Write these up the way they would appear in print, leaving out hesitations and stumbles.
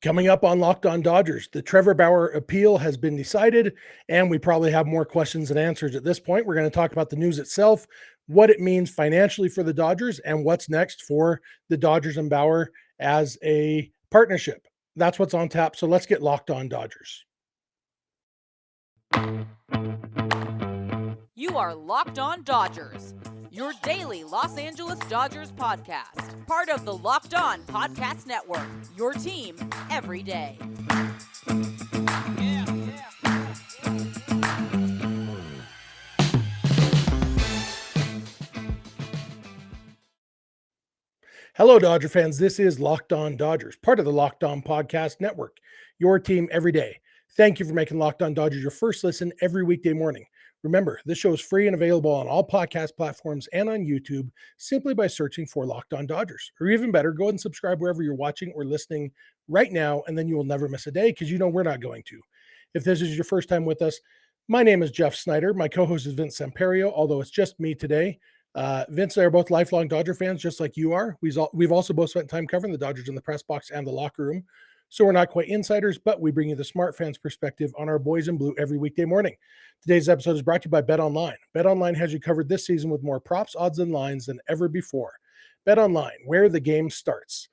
Coming up on Locked On Dodgers, the Trevor Bauer appeal has been decided, and we probably have more questions and answers at this point. We're going to talk about the news itself, what it means financially for the Dodgers, and what's next for the Dodgers and Bauer as a partnership. That's what's on tap. So let's get Locked On Dodgers. You are Locked On Dodgers, your daily Los Angeles Dodgers podcast. Part of the Locked On Podcast Network, your team every day. Hello, Dodger fans. This is Locked On Dodgers, part of the Locked On Podcast Network, your team every day. Thank you for making Locked On Dodgers your first listen every weekday morning. Remember, this show is free and available on all podcast platforms and on YouTube simply by searching for Locked On Dodgers. Or even better, go ahead and subscribe wherever you're watching or listening right now, and then you will never miss a day because you know we're not going to. If this is your first time with us, my name is Jeff Snider. My co-host is Vince Samperio, although it's just me today. Vince and I are both lifelong Dodger fans, just like you are. We've also both spent time covering the Dodgers in the press box and the locker room. So we're not quite insiders, but we bring you the smart fans perspective on our boys in blue every weekday morning. Today's episode is brought to you by BetOnline. BetOnline has you covered this season with more props, odds, and lines than ever before. BetOnline, where the game starts.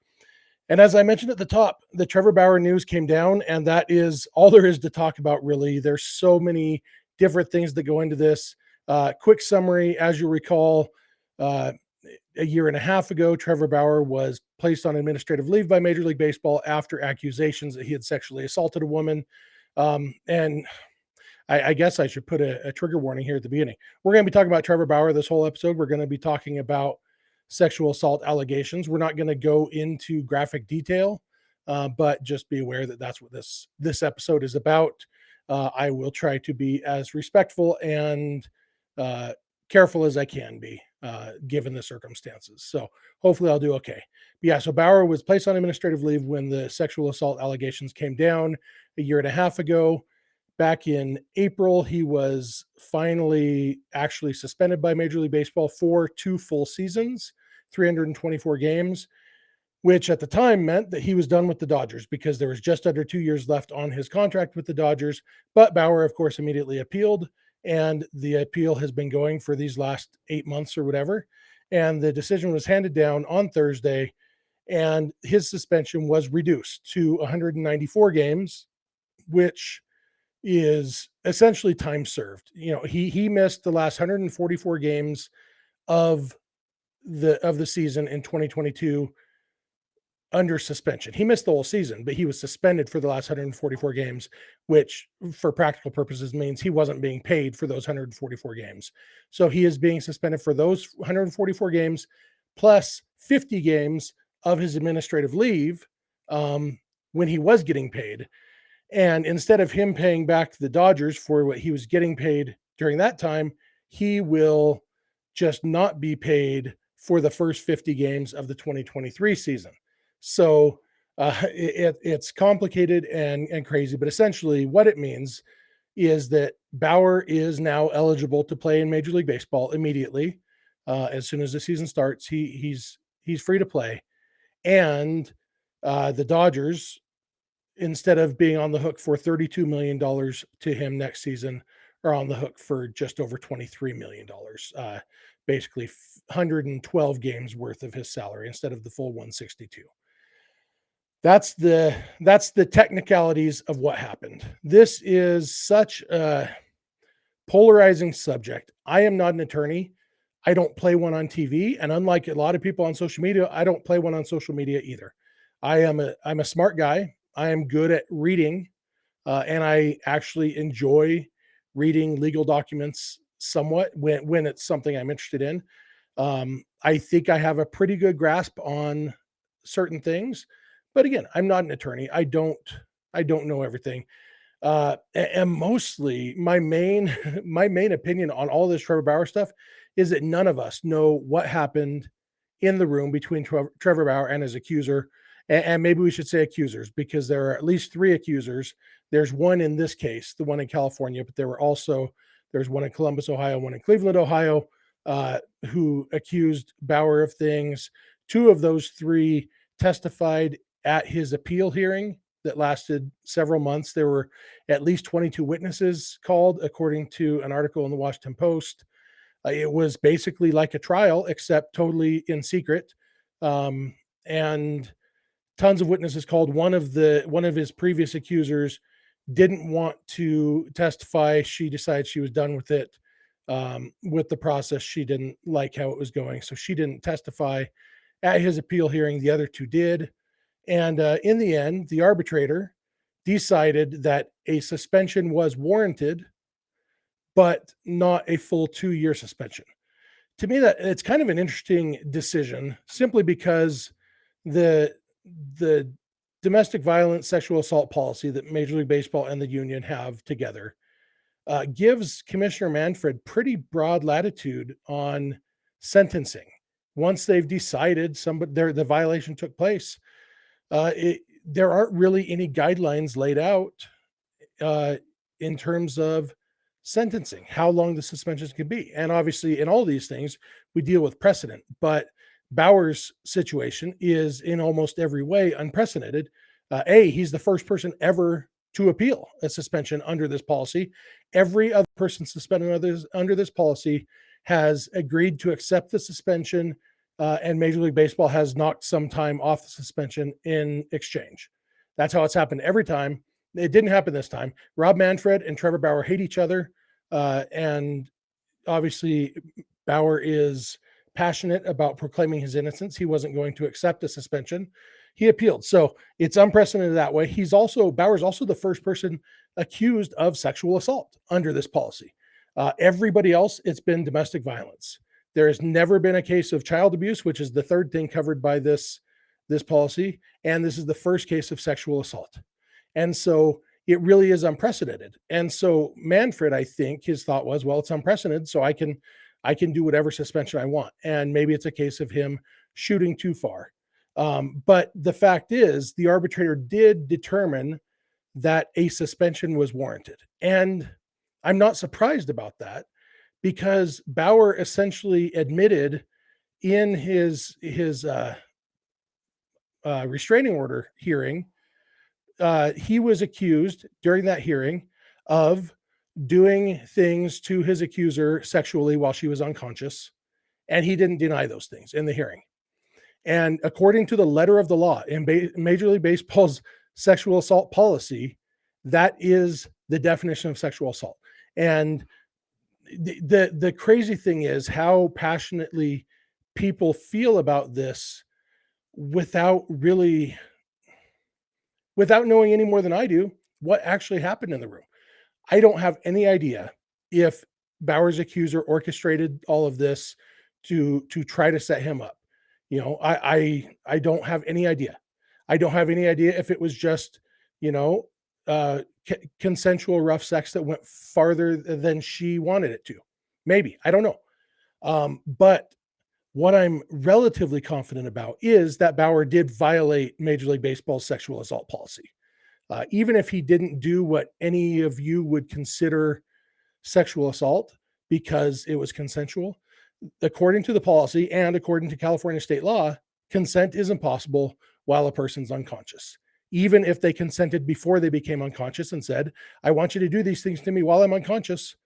And as I mentioned at the top, the Trevor Bauer news came down, and that is all there is to talk about, really. There's so many different things that go into this. Quick summary, as you recall, a year and a half ago, Trevor Bauer was placed on administrative leave by Major League Baseball after accusations that he had sexually assaulted a woman. And I guess I should put a trigger warning here at the beginning. We're going to be talking about Trevor Bauer this whole episode. We're going to be talking about sexual assault allegations. We're not going to go into graphic detail, but just be aware that that's what this episode is about. I will try to be as respectful and careful as I can be, given the circumstances. So hopefully I'll do okay. But yeah, so Bauer was placed on administrative leave when the sexual assault allegations came down a year and a half ago. Back in April, he was finally actually suspended by Major League Baseball for 2 full seasons, 324 games, which at the time meant that he was done with the Dodgers because there was just under 2 years left on his contract with the Dodgers. But Bauer, of course, immediately appealed, and the appeal has been going for these last 8 months or whatever. And the decision was handed down on Thursday, and his suspension was reduced to 194 games, which is essentially time served. You know, he missed the last 144 games of the season in 2022 under suspension. He missed the whole season, but he was suspended for the last 144 games, which for practical purposes means he wasn't being paid for those 144 games. So he is being suspended for those 144 games plus 50 games of his administrative leave, when he was getting paid. And instead of him paying back to the Dodgers for what he was getting paid during that time, he will just not be paid for the first 50 games of the 2023 season. So it's complicated and crazy, but essentially what it means is that Bauer is now eligible to play in Major League Baseball immediately. As soon as the season starts, he's free to play. And the Dodgers, instead of being on the hook for $32 million to him next season, are on the hook for just over $23 million, basically 112 games worth of his salary instead of the full 162. That's the technicalities of what happened. This is such a polarizing subject. I am not an attorney. I don't play one on TV, and unlike a lot of people on social media, I don't play one on social media either. I'm a smart guy. I am good at reading, and I actually enjoy reading legal documents somewhat when it's something I'm interested in. I think I have a pretty good grasp on certain things, but again, I'm not an attorney. I don't know everything. And mostly my main opinion on all this Trevor Bauer stuff is that none of us know what happened in the room between Trevor Bauer and his accuser. And maybe we should say accusers, because there are at least 3 accusers. There's one in this case, the one in California, but there's one in Columbus, Ohio, one in Cleveland, Ohio, who accused Bauer of things. 2 of those 3 testified at his appeal hearing that lasted several months. There were at least 22 witnesses called, according to an article in the Washington Post. It was basically like a trial, except totally in secret. And tons of witnesses called. One of his previous accusers didn't want to testify. She decided she was done with it, with the process. She didn't like how it was going, so she didn't testify at his appeal hearing. The other two did. And in the end, the arbitrator decided that a suspension was warranted, but not a full 2-year suspension. To me, that it's kind of an interesting decision, simply because the the domestic violence sexual assault policy that Major League Baseball and the union have together gives Commissioner Manfred pretty broad latitude on sentencing. Once they've decided the violation took place, there aren't really any guidelines laid out uh, in terms of sentencing, how long the suspensions can be. And obviously, in all these things, we deal with precedent. But Bauer's situation is in almost every way unprecedented. He's the first person ever to appeal a suspension under this policy. Every other person suspended under this policy has agreed to accept the suspension, and Major League Baseball has knocked some time off the suspension in exchange. That's how it's happened every time. It didn't happen this time. Rob Manfred and Trevor Bauer hate each other, and obviously Bauer is passionate about proclaiming his innocence. He wasn't going to accept a suspension. He appealed. So it's unprecedented that way. Bauer's also the first person accused of sexual assault under this policy. Everybody else, it's been domestic violence. There has never been a case of child abuse, which is the third thing covered by this policy. And this is the first case of sexual assault. And so it really is unprecedented. And so Manfred, I think his thought was, well, it's unprecedented, so I can do whatever suspension I want. And maybe it's a case of him shooting too far. But the fact is, the arbitrator did determine that a suspension was warranted. And I'm not surprised about that, because Bauer essentially admitted in his restraining order hearing, he was accused during that hearing of doing things to his accuser sexually while she was unconscious, and he didn't deny those things in the hearing. And according to the letter of the law in Major League Baseball's sexual assault policy, that is the definition of sexual assault. And the crazy thing is how passionately people feel about this without knowing any more than I do what actually happened in the room. I don't have any idea if Bauer's accuser orchestrated all of this to try to set him up. I don't have any idea. I don't have any idea if it was just, consensual rough sex that went farther than she wanted it to. Maybe. I don't know. But what I'm relatively confident about is that Bauer did violate Major League Baseball's sexual assault policy. Even if he didn't do what any of you would consider sexual assault because it was consensual, according to the policy and according to California state law, consent is impossible while a person's unconscious. Even if they consented before they became unconscious and said, I want you to do these things to me while I'm unconscious,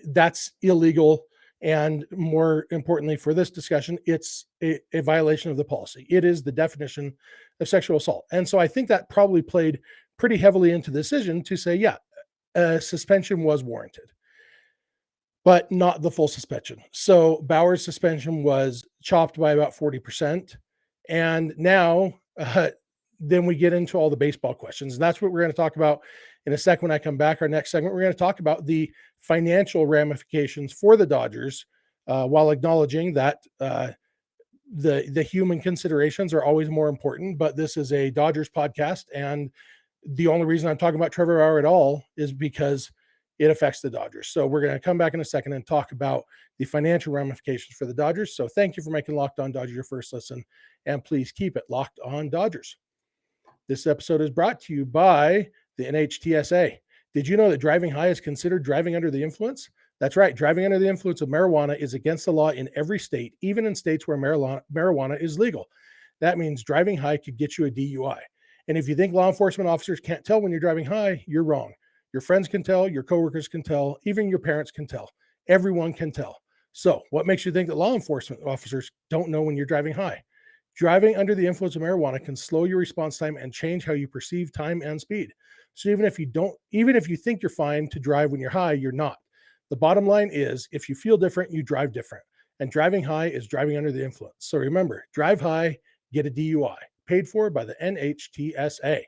that's illegal. And more importantly for this discussion, it's a violation of the policy. It is the definition of sexual assault. And so I think that probably played pretty heavily into the decision to say, yeah, a suspension was warranted, but not the full suspension. So Bauer's suspension was chopped by about 40%. And now, then we get into all the baseball questions. And that's what we're going to talk about in a second when I come back. Our next segment, we're going to talk about the financial ramifications for the Dodgers, while acknowledging that the human considerations are always more important. But this is a Dodgers podcast, and the only reason I'm talking about Trevor Bauer at all is because it affects the Dodgers. So we're going to come back in a second and talk about the financial ramifications for the Dodgers. So thank you for making Locked On Dodgers your first listen, and please keep it Locked On Dodgers. This episode is brought to you by the NHTSA. Did you know that driving high is considered driving under the influence? That's right. Driving under the influence of marijuana is against the law in every state, even in states where marijuana is legal. That means driving high could get you a DUI. And if you think law enforcement officers can't tell when you're driving high, you're wrong. Your friends can tell, your coworkers can tell, even your parents can tell. Everyone can tell. So, what makes you think that law enforcement officers don't know when you're driving high? Driving under the influence of marijuana can slow your response time and change how you perceive time and speed. So even if you think you're fine to drive when you're high, you're not. The bottom line is if you feel different, you drive different. And driving high is driving under the influence. So remember, drive high, get a DUI, paid for by the NHTSA.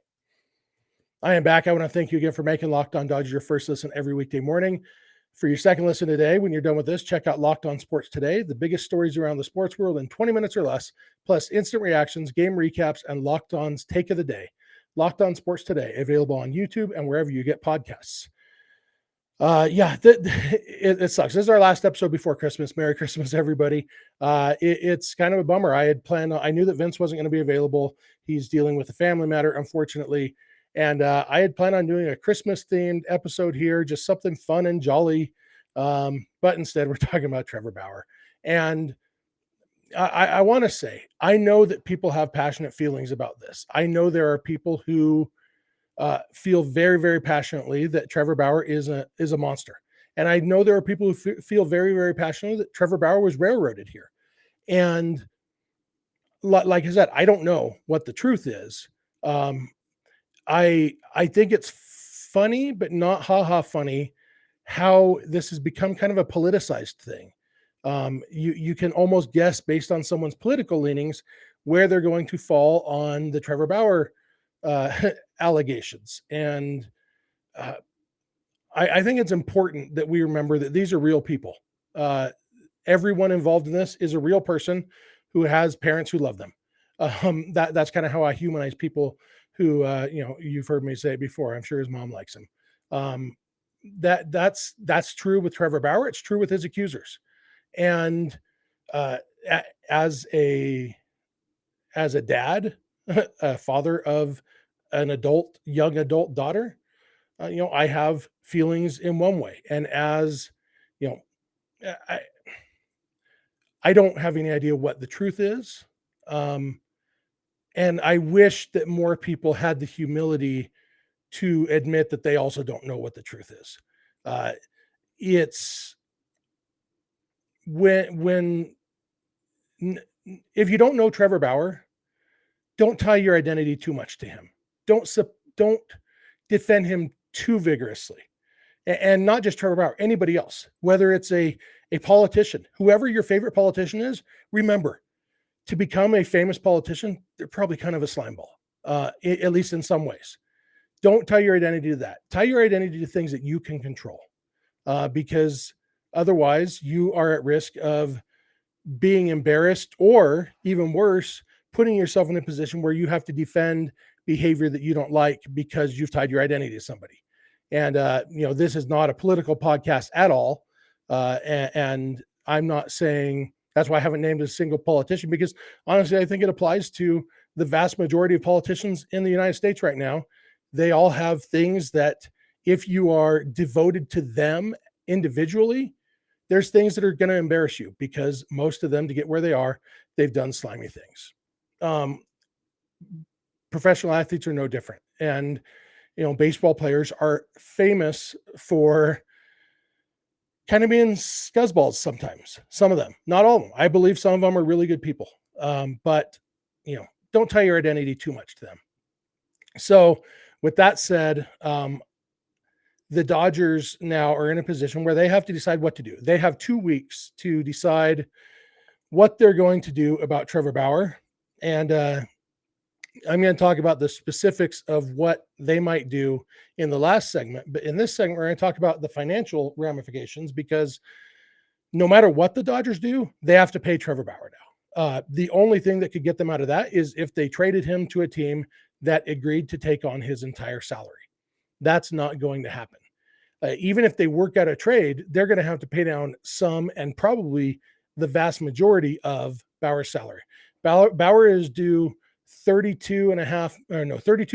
I am back. I want to thank you again for making Locked On Dodgers your first listen every weekday morning. For your second listen today, when you're done with this, check out Locked On Sports Today, the biggest stories around the sports world in 20 minutes or less, plus instant reactions, game recaps, and Locked On's Take of the Day. Locked On Sports Today, available on YouTube and wherever you get podcasts. It sucks. This is our last episode before Christmas. Merry Christmas, everybody. It's kind of a bummer. I knew that Vince wasn't going to be available. He's dealing with a family matter, unfortunately. And I had planned on doing a Christmas themed episode here, just something fun and jolly. But instead we're talking about Trevor Bauer. And I want to say, I know that people have passionate feelings about this. I know there are people who feel very, very passionately that Trevor Bauer is a monster. And I know there are people who feel very, very passionately that Trevor Bauer was railroaded here. And like I said, I don't know what the truth is. I think it's funny, but not ha-ha funny, how this has become kind of a politicized thing. You can almost guess based on someone's political leanings where they're going to fall on the Trevor Bauer allegations. And I think it's important that we remember that these are real people. Everyone involved in this is a real person who has parents who love them. That's kind of how I humanize people who, you've heard me say it before. I'm sure his mom likes him. That's true with Trevor Bauer. It's true with his accusers. And as a dad, a father of an young adult daughter, I have feelings in one way. And as you know, I don't have any idea what the truth is. And I wish that more people had the humility to admit that they also don't know what the truth is. It's when if you don't know Trevor Bauer, don't tie your identity too much to him. Don't defend him too vigorously. And not just Trevor Bauer, anybody else, whether it's a politician, whoever your favorite politician is, remember, to become a famous politician, they're probably kind of a slime ball, at least in some ways. Don't tie your identity to that. Tie your identity to things that you can control, because otherwise you are at risk of being embarrassed, or even worse, putting yourself in a position where you have to defend behavior that you don't like because you've tied your identity to somebody. And, this is not a political podcast at all. And I'm not saying, that's why I haven't named a single politician, because honestly, I think it applies to the vast majority of politicians in the United States right now. They all have things that if you are devoted to them individually, there's things that are going to embarrass you, because most of them, to get where they are, they've done slimy things. Professional athletes are no different. And, baseball players are famous for kind of being scuzzballs sometimes. Some of them, not all of them. I believe some of them are really good people. But, don't tie your identity too much to them. So with that said, the Dodgers now are in a position where they have to decide what to do. They have 2 weeks to decide what they're going to do about Trevor Bauer. And I'm going to talk about the specifics of what they might do in the last segment. But in this segment, we're going to talk about the financial ramifications, because no matter what the Dodgers do, they have to pay Trevor Bauer now. The only thing that could get them out of that is if they traded him to a team that agreed to take on his entire salary. That's not going to happen. Even if they work out a trade, they're going to have to pay down some, and probably the vast majority of Bauer's salary. Bauer is due $32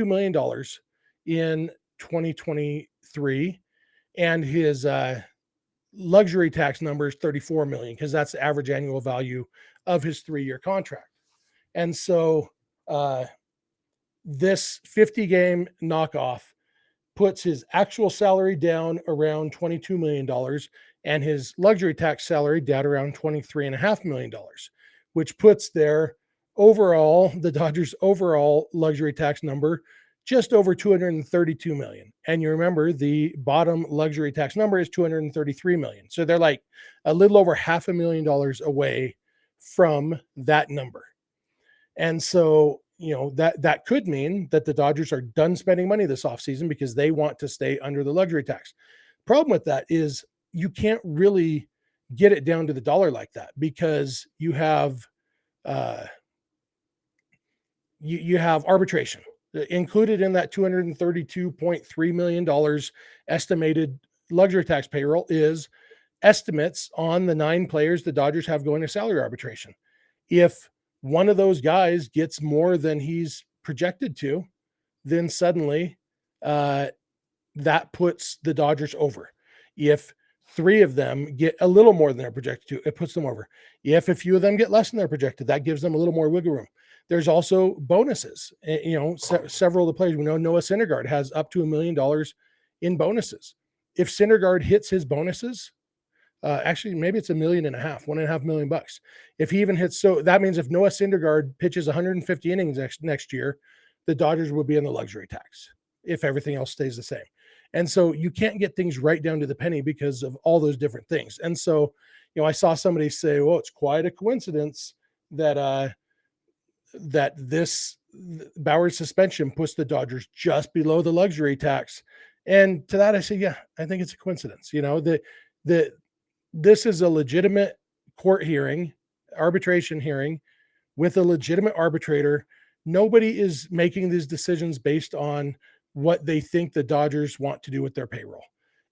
million in 2023, and his luxury tax number is $34 million, because that's the average annual value of his 3-year contract. And so this 50 game knockoff puts his actual salary down around $22 million and his luxury tax salary down around $23.5 million, which puts their the Dodgers' overall luxury tax number just over 232 million. And you remember the bottom luxury tax number is 233 million. So they're like a little over $500,000 away from that number. And so, that could mean that the Dodgers are done spending money this offseason because they want to stay under the luxury tax. Problem with that is you can't really get it down to the dollar like that because you have you have arbitration included in that $232.3 million estimated luxury tax payroll is estimates on the 9 players the Dodgers have going to salary arbitration. If one of those guys gets more than he's projected to, then suddenly that puts the Dodgers over. If 3 of them get a little more than they're projected to, it puts them over. If a few of them get less than they're projected, that gives them a little more wiggle room. There's also bonuses. Several of the players, we know Noah Syndergaard has up to $1 million in bonuses. If Syndergaard hits his bonuses, actually, maybe it's $1.5 million bucks. If he even hits, so that means if Noah Syndergaard pitches 150 innings next year, the Dodgers will be in the luxury tax if everything else stays the same. And so you can't get things right down to the penny because of all those different things. And so, I saw somebody say, well, it's quite a coincidence that this Bauer's suspension puts the Dodgers just below the luxury tax. And to that, I say, yeah, I think it's a coincidence. This is a legitimate court hearing, arbitration hearing with a legitimate arbitrator. Nobody is making these decisions based on what they think the Dodgers want to do with their payroll.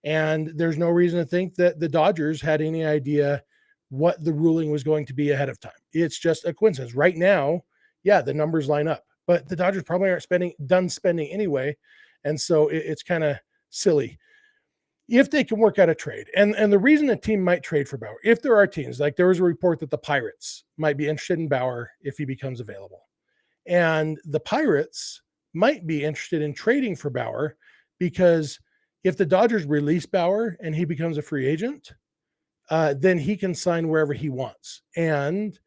And there's no reason to think that the Dodgers had any idea what the ruling was going to be ahead of time. It's just a coincidence. Right now, yeah, the numbers line up, but the Dodgers probably aren't done spending anyway. And so it's kind of silly. If they can work out a trade, and the reason a team might trade for Bauer, if there are teams, like there was a report that the Pirates might be interested in Bauer if he becomes available. And the Pirates might be interested in trading for Bauer because if the Dodgers release Bauer and he becomes a free agent, then he can sign wherever he wants. And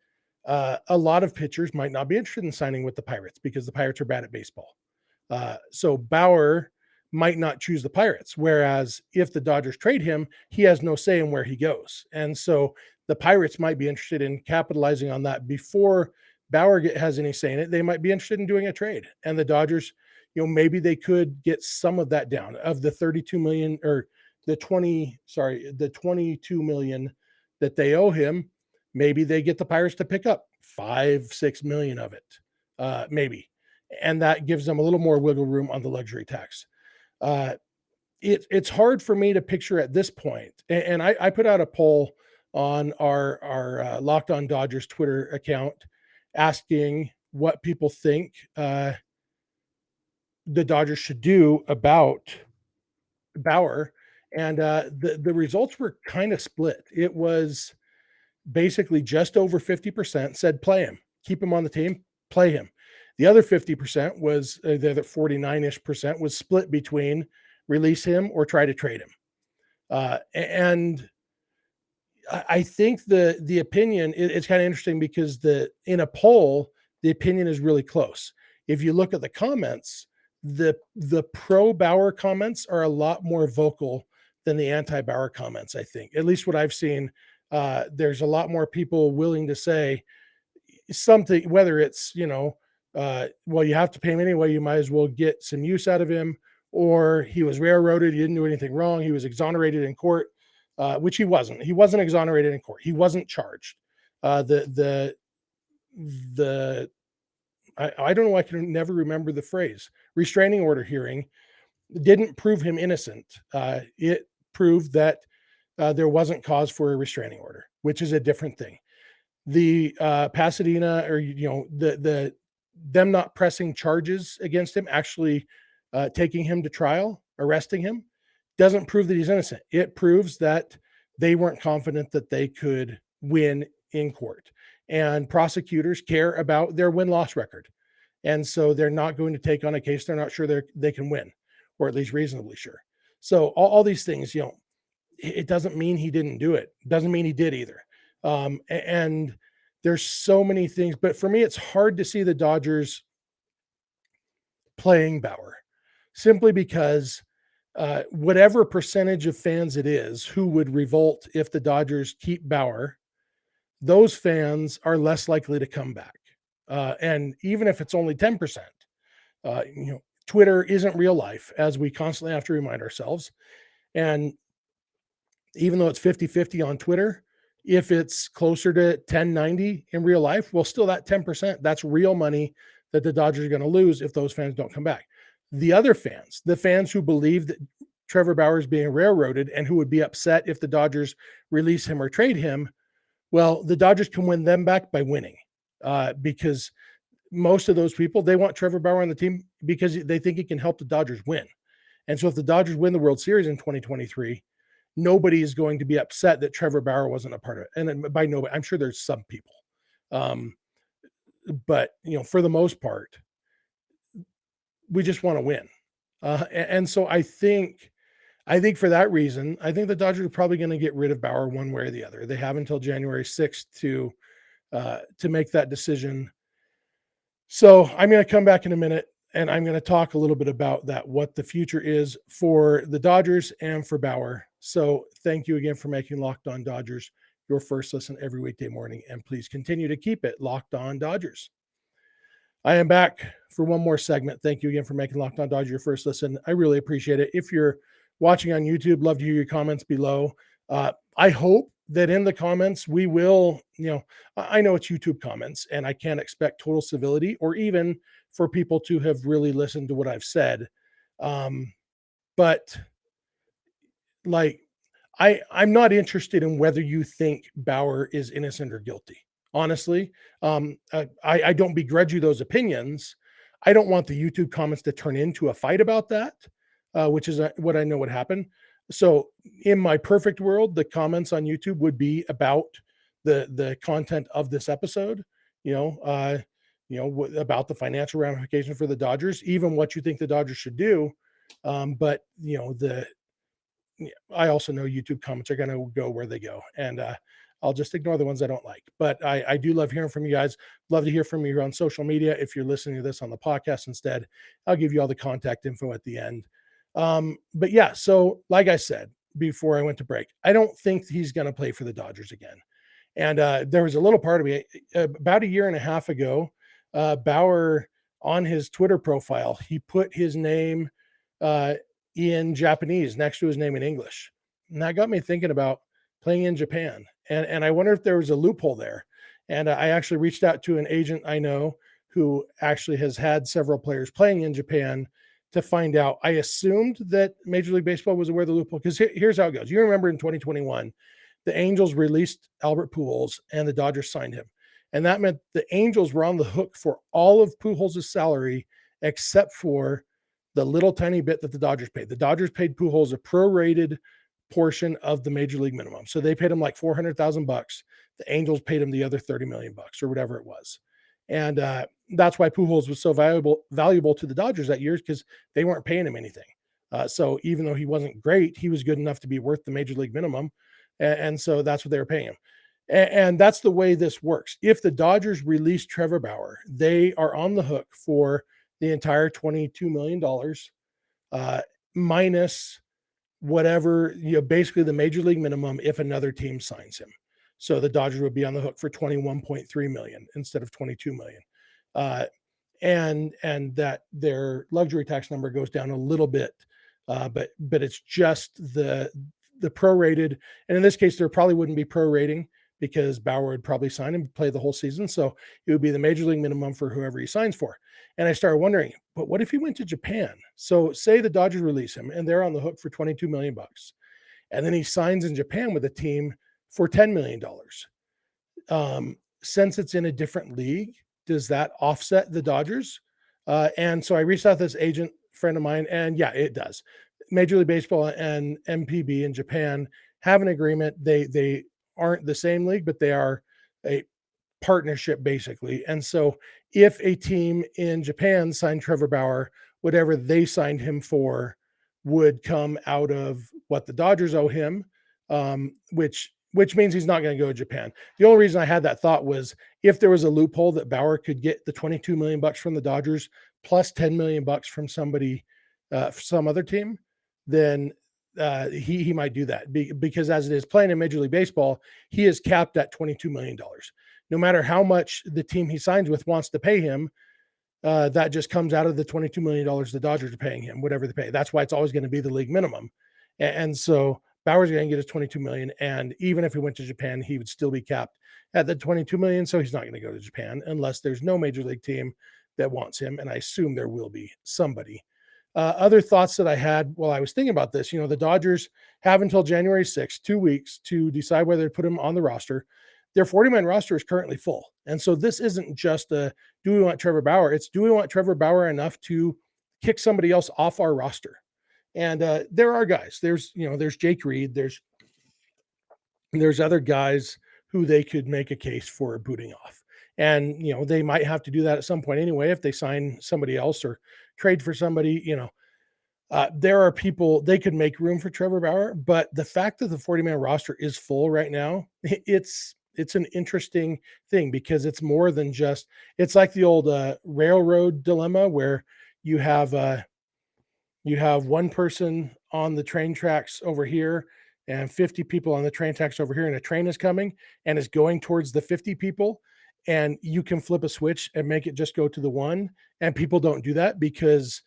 a lot of pitchers might not be interested in signing with the Pirates because the Pirates are bad at baseball. So Bauer might not choose the Pirates. Whereas if the Dodgers trade him, he has no say in where he goes. And so the Pirates might be interested in capitalizing on that before Bauer has any say in it. They might be interested in doing a trade. And the Dodgers, maybe they could get some of that down of the 32 million or the 22 million that they owe him. Maybe they get the Pirates to pick up 5-6 million of it. Maybe. And that gives them a little more wiggle room on the luxury tax. It's hard for me to picture at this point. And I put out a poll on our Locked On Dodgers Twitter account asking what people think the Dodgers should do about Bauer. And the results were kind of split. It was basically just over 50% said play him, keep him on the team, play him. The other 50% was the other 49-ish percent was split between release him or try to trade him. And I think the opinion, it's kind of interesting because in a poll, the opinion is really close. If you look at the comments, the pro Bauer comments are a lot more vocal than the anti Bauer comments. I think, at least what I've seen, there's a lot more people willing to say something, whether it's, well, you have to pay him anyway. You might as well get some use out of him, or he was railroaded. He didn't do anything wrong. He was exonerated in court, which he wasn't. He wasn't exonerated in court. He wasn't charged. I don't know. I can never remember the phrase. Restraining order hearing didn't prove him innocent. It proved that there wasn't cause for a restraining order, which is a different thing. The Pasadena, or them not pressing charges against him, actually taking him to trial, arresting him, doesn't prove that he's innocent. It proves that they weren't confident that they could win in court. And prosecutors care about their win-loss record. And so they're not going to take on a case they're not sure they can win, or at least reasonably sure. So all these things, it doesn't mean he didn't do it. Doesn't mean he did either. And there's so many things, but for me, it's hard to see the Dodgers playing Bauer simply because whatever percentage of fans it is who would revolt if the Dodgers keep Bauer, those fans are less likely to come back. And even if it's only 10%, Twitter isn't real life, as we constantly have to remind ourselves. And even though it's 50-50 on Twitter, if it's closer to 10-90 in real life, well, still that 10%, that's real money that the Dodgers are going to lose if those fans don't come back. The other fans, the fans who believe that Trevor Bauer is being railroaded and who would be upset if the Dodgers release him or trade him, well, the Dodgers can win them back by winning, because most of those people, they want Trevor Bauer on the team because they think he can help the Dodgers win. And so if the Dodgers win the World Series in 2023, nobody is going to be upset that Trevor Bauer wasn't a part of it. And by nobody, I'm sure there's some people. But, for the most part, we just want to win. And so I think for that reason, I think the Dodgers are probably going to get rid of Bauer one way or the other. They have until January 6th to make that decision. So I'm going to come back in a minute and I'm going to talk a little bit about that, what the future is for the Dodgers and for Bauer. So thank you again for making Locked On Dodgers your first listen every weekday morning. And please continue to keep it Locked On Dodgers. I am back for one more segment. Thank you again for making Locked On Dodgers your first listen. I really appreciate it. If you're watching on YouTube, love to hear your comments below. I hope that in the comments we will, I know it's YouTube comments and I can't expect total civility or even for people to have really listened to what I've said. But like, I'm not interested in whether you think Bauer is innocent or guilty. Honestly, I don't begrudge you those opinions. I don't want the YouTube comments to turn into a fight about that, which is what I know would happen. So in my perfect world, the comments on YouTube would be about the content of this episode, about the financial ramifications for the Dodgers, even what you think the Dodgers should do. But I also know YouTube comments are going to go where they go, and I'll just ignore the ones I don't like. But I do love hearing from you guys. Love to hear from you on social media. If you're listening to this on the podcast instead, I'll give you all the contact info at the end. But yeah, so like I said before I went to break, I don't think he's going to play for the Dodgers again. And there was a little part of me about a year and a half ago, Bauer on his Twitter profile, he put his name in Japanese next to his name in English. And that got me thinking about playing in Japan. And I wonder if there was a loophole there. And I actually reached out to an agent I know who actually has had several players playing in Japan to find out. I assumed that Major League Baseball was aware of the loophole because here's how it goes. You remember in 2021, the Angels released Albert Pujols and the Dodgers signed him. And that meant the Angels were on the hook for all of Pujols' salary except for the little tiny bit that the Dodgers paid. The Dodgers paid Pujols a prorated portion of the major league minimum. So they paid him like $400,000. The Angels paid him the other $30 million or whatever it was. And that's why Pujols was so valuable to the Dodgers that year, because they weren't paying him anything. So even though he wasn't great, he was good enough to be worth the major league minimum. And so that's what they were paying him. And that's the way this works. If the Dodgers release Trevor Bauer, they are on the hook for the entire $22 million minus whatever, basically the major league minimum if another team signs him. So the Dodgers would be on the hook for $21.3 million instead of $22 million. And that their luxury tax number goes down a little bit, but it's just the prorated. And in this case, there probably wouldn't be prorating because Bauer would probably sign him to play the whole season. So it would be the major league minimum for whoever he signs for. And I started wondering, but what if he went to Japan? So say the Dodgers release him and they're on the hook for $22 million. And then he signs in Japan with a team for $10 million. Since it's in a different league, does that offset the Dodgers? And so I reached out to this agent friend of mine, and yeah, it does. Major League Baseball and MPB in Japan have an agreement. They aren't the same league, but they are a partnership basically. And so if a team in Japan signed Trevor Bauer, whatever they signed him for would come out of what the Dodgers owe him, which means he's not going to go to Japan. The only reason I had that thought was if there was a loophole that Bauer could get the $22 million from the Dodgers plus $10 million from somebody, some other team, then he might do that because as it is playing in Major League Baseball, he is capped at $22 million. No matter how much the team he signs with wants to pay him, that just comes out of the $22 million the Dodgers are paying him, whatever they pay. That's why it's always going to be the league minimum. And so Bauer's going to get his $22 million. And even if he went to Japan, he would still be capped at the $22 million. So he's not going to go to Japan unless there's no major league team that wants him. And I assume there will be somebody. Other thoughts that I had while I was thinking about this, the Dodgers have until January 6th, 2 weeks to decide whether to put him on the roster. Their 40-man roster is currently full. And so this isn't just do we want Trevor Bauer? It's do we want Trevor Bauer enough to kick somebody else off our roster? And there are guys. There's Jake Reed. There's other guys who they could make a case for booting off. And, they might have to do that at some point anyway if they sign somebody else or trade for somebody, there are people, they could make room for Trevor Bauer, but the fact that the 40-man roster is full right now, it's an interesting thing because it's more than just, it's like the old railroad dilemma where you have one person on the train tracks over here and 50 people on the train tracks over here, and a train is coming and is going towards the 50 people, and you can flip a switch and make it just go to the one, and people don't do that because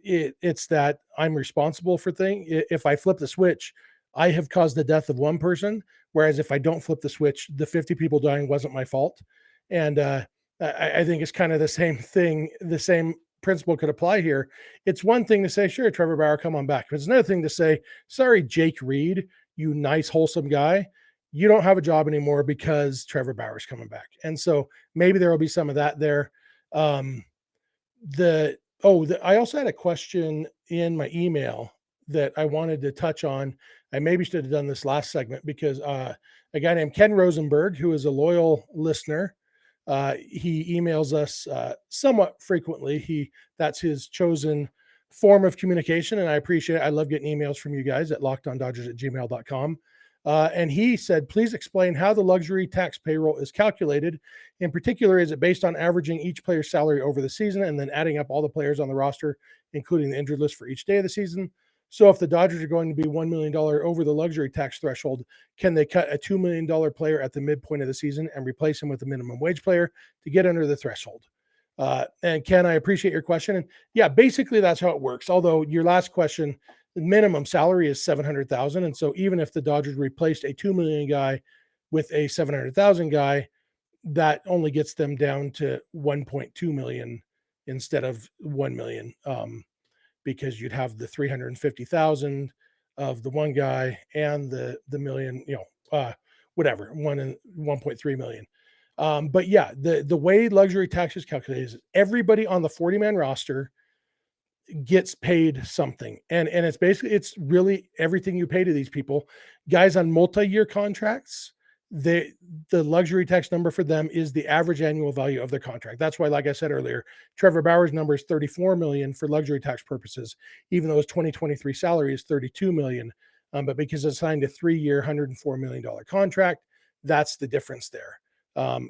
it's that I'm responsible for thing. If I flip the switch, I have caused the death of one person, whereas if I don't flip the switch, the 50 people dying wasn't my fault. And I think it's kind of the same thing. The same principle could apply here. It's one thing to say, sure, Trevor Bauer, come on back. But it's another thing to say, sorry, Jake Reed, you nice, wholesome guy, you don't have a job anymore because Trevor Bauer's coming back. And so maybe there will be some of that there. I also had a question in my email that I wanted to touch on. I maybe should have done this last segment because a guy named Ken Rosenberg, who is a loyal listener, he emails us somewhat frequently. That's his chosen form of communication, and I appreciate it. I love getting emails from you guys at lockedondodgers@gmail.com. And he said, please explain how the luxury tax payroll is calculated. In particular, is it based on averaging each player's salary over the season and then adding up all the players on the roster, including the injured list for each day of the season? So if the Dodgers are going to be $1 million over the luxury tax threshold, can they cut a $2 million player at the midpoint of the season and replace him with a minimum wage player to get under the threshold? And Ken, I appreciate your question. And yeah, basically that's how it works. Although your last question, the minimum salary is $700,000. And so even if the Dodgers replaced a $2 million guy with a $700,000 guy, that only gets them down to 1.2 million instead of 1 million. Because you'd have the 350,000 of the one guy and the million, whatever, 1.3 million. But yeah, the way luxury tax is calculated is everybody on the 40-man roster gets paid something. And it's really everything you pay to these people. Guys on multi-year contracts, the luxury tax number for them is the average annual value of their contract. That's why, like I said earlier, Trevor Bauer's number is 34 million for luxury tax purposes, even though his 2023 salary is 32 million. But because it's signed a 3-year, $104 million contract, that's the difference there.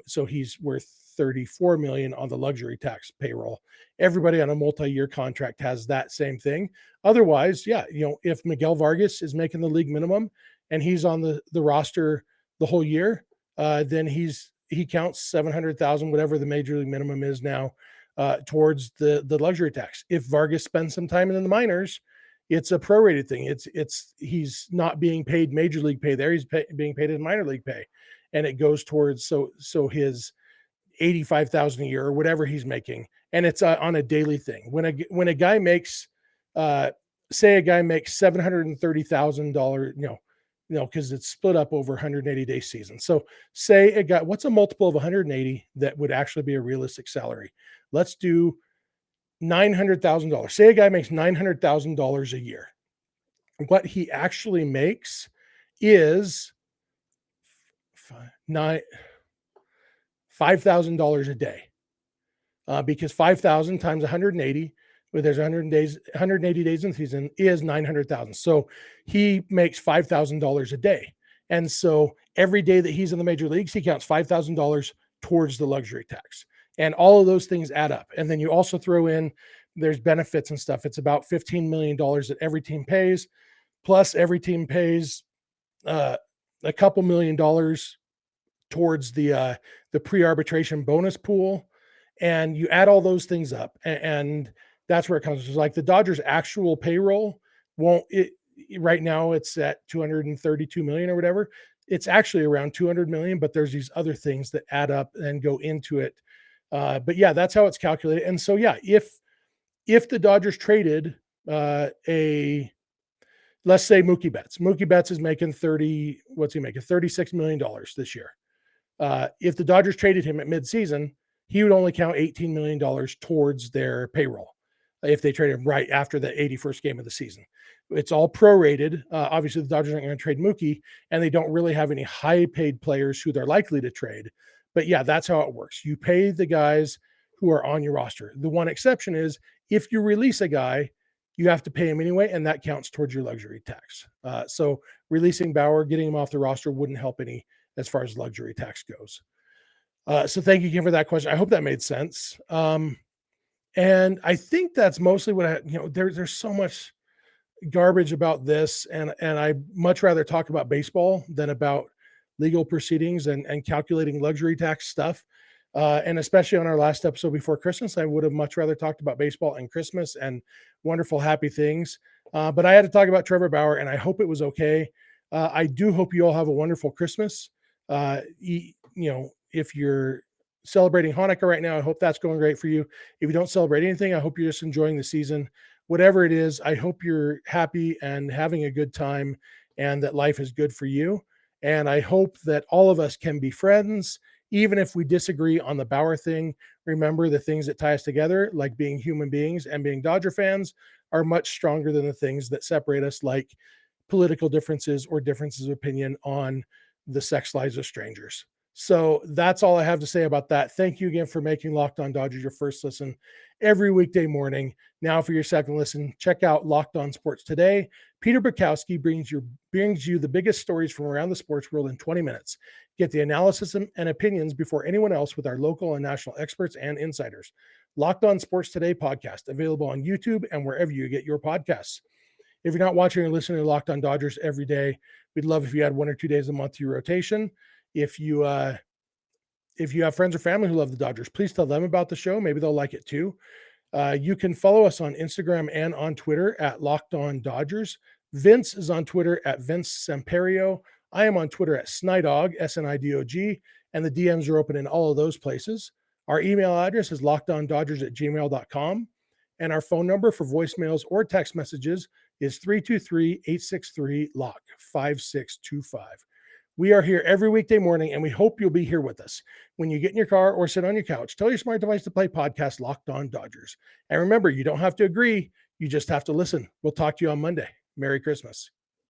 So he's worth 34 million on the luxury tax payroll. Everybody on a multi-year contract has that same thing. Otherwise, yeah, if Miguel Vargas is making the league minimum and he's on the roster the whole year, then he counts 700,000, whatever the major league minimum is now, towards the luxury tax. If Vargas spends some time in the minors, it's a prorated thing. He's not being paid major league pay there. He's being paid in minor league pay, and it goes towards so his 85,000 a year or whatever he's making, and it's on a daily thing. When a guy makes, say a guy makes $730,000, because it's split up over 180-day season. So say a guy, what's a multiple of 180 that would actually be a realistic salary? Let's do $900,000. Say a guy makes $900,000 a year. What he actually makes is $5,000 a day. because 5,000 times 180, where there's 180 days in the season, is 900,000. So he makes $5,000 a day. And so every day that he's in the major leagues, he counts $5,000 towards the luxury tax. And all of those things add up. And then you also throw in, there's benefits and stuff. It's about $15 million that every team pays. Plus every team pays a couple $1,000,000 towards the pre-arbitration bonus pool. And you add all those things up, and that's where it comes. It's like the Dodgers actual payroll won't it right now it's at 232 million or whatever. It's actually around 200 million, but there's these other things that add up and go into it. But yeah, that's how it's calculated. And so yeah, if the Dodgers traded let's say Mookie Betts is making what's he making? $36 million this year. If the Dodgers traded him at midseason, he would only count $18 million towards their payroll if they trade him right after the 81st game of the season. It's all prorated. Obviously, the Dodgers aren't going to trade Mookie, and they don't really have any high-paid players who they're likely to trade. But yeah, that's how it works. You pay the guys who are on your roster. The one exception is if you release a guy, you have to pay him anyway, and that counts towards your luxury tax. So releasing Bauer, getting him off the roster wouldn't help any as far as luxury tax goes. So thank you again for that question. I hope that made sense. And I think that's mostly what there's so much garbage about this, and I much rather talk about baseball than about legal proceedings and calculating luxury tax stuff. And especially on our last episode before Christmas, I would have much rather talked about baseball and Christmas and wonderful, happy things. But I had to talk about Trevor Bauer, and I hope it was okay. I do hope you all have a wonderful Christmas. If you're celebrating Hanukkah right now, I hope that's going great for you. If you don't celebrate anything, I hope you're just enjoying the season. Whatever it is, I hope you're happy and having a good time and that life is good for you. And I hope that all of us can be friends, even if we disagree on the Bauer thing. Remember, the things that tie us together, like being human beings and being Dodger fans, are much stronger than the things that separate us, like political differences or differences of opinion on the sex lives of strangers. So that's all I have to say about that. Thank you again for making Locked On Dodgers your first listen every weekday morning. Now for your second listen, check out Locked On Sports Today. Peter Bukowski brings you the biggest stories from around the sports world in 20 minutes. Get the analysis and opinions before anyone else with our local and national experts and insiders. Locked On Sports Today podcast, available on YouTube and wherever you get your podcasts. If you're not watching or listening to Locked On Dodgers every day, we'd love if you had 1 or 2 days a month to your rotation. If you have friends or family who love the Dodgers, please tell them about the show. Maybe they'll like it too. You can follow us on Instagram and on Twitter at Locked On Dodgers. Vince is on Twitter at Vince Samperio. I am on Twitter at Snidog, SNIDOG, and the DMs are open in all of those places. Our email address is lockedondodgers@gmail.com, and our phone number for voicemails or text messages is 323-863-LOCK, 5625. We are here every weekday morning, and we hope you'll be here with us. When you get in your car or sit on your couch, tell your smart device to play podcast Locked On Dodgers. And remember, you don't have to agree. You just have to listen. We'll talk to you on Monday. Merry Christmas.